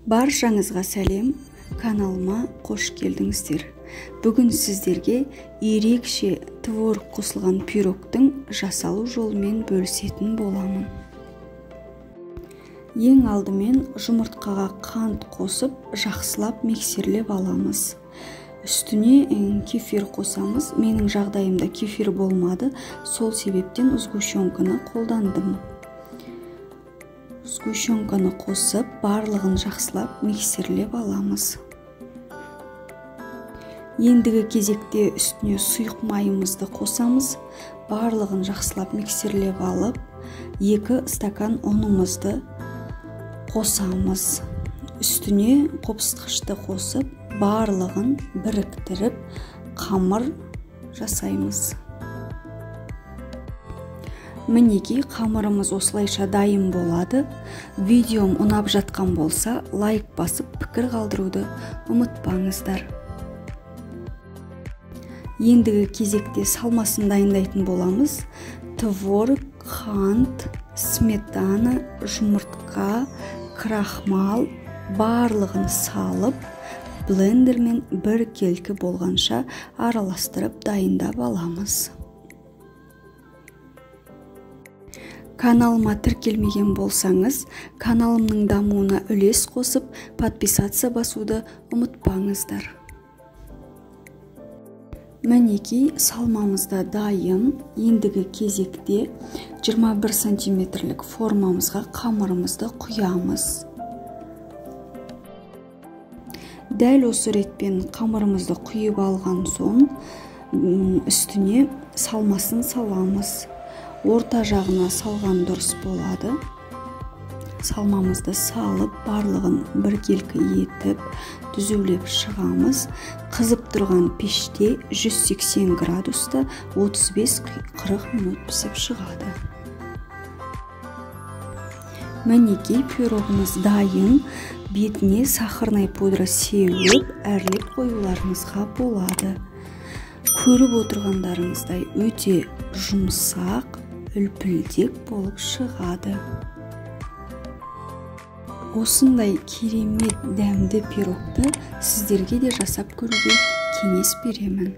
Баршаңызға сәлем, каналыма қош келдіңіздер. Бүгін сіздерге ерекше творог қосылған пирогтың жасалу жолымен бөлісетін боламын. Ең алдымен жұмыртқаға қант қосып, жақсылап миксерлеп аламыз. Үстіне кефир қосамыз. Менің жағдайымда кефир болмады, сол себептен сгущенканы қолдандым. Сгущенканы қосып, барлығын жақсылап миксерлеп аламыз. Ендігі кезекте үстіне сұйық майымызды қосамыз. Барлығын жақсылап миксерлеп алып, 2 стакан ұнымызды қосамыз. Үстіне қопсытқышты қосып, барлығын біріктіріп, қамыр жасаймыз. Мінеки қамырымыз осылайша дайын болады. Видеом ұнап жатқан болса, лайк басып, пікір қалдыруды ұмытпаңыздар. Ендігі кезекте салмасын дайындайтын боламыз. Творог, қант, сметана, жұмыртқа, крахмал барлығын салып, блендермен бір келкі болғанша араластырып дайындап аламыз. Каналыма тіркелмеген болсаңыз, каналымның дамуына үлес қосып, подписация басуды ұмытпаңыздар. Мінеки салмамызда дайын. Ендігі кезекте 21 сантиметрлік формамызға қамырымызды құямыз. Дәл осы ретпен қамырымызды құйып алған соң, үстіне салмасын саламыз. Орта жағына салған дұрыс болады. Салмамызды салып, барлығын бір келкі етіп, түзулеп шығамыз. Қызып тұрған пеште 180 градуста 35-40 минут пісіп шығады. Мінеки пирогымыз дайын. Бетіне сахарный пудра сеуіп, әрлеп қоюларыңызға болады. Көріп отырғандарыңыздай өте жұмсақ, үлпілдек болып шығады. Осындай керемет дәмді пирогты сіздерге де жасап көруге кеңес беремін.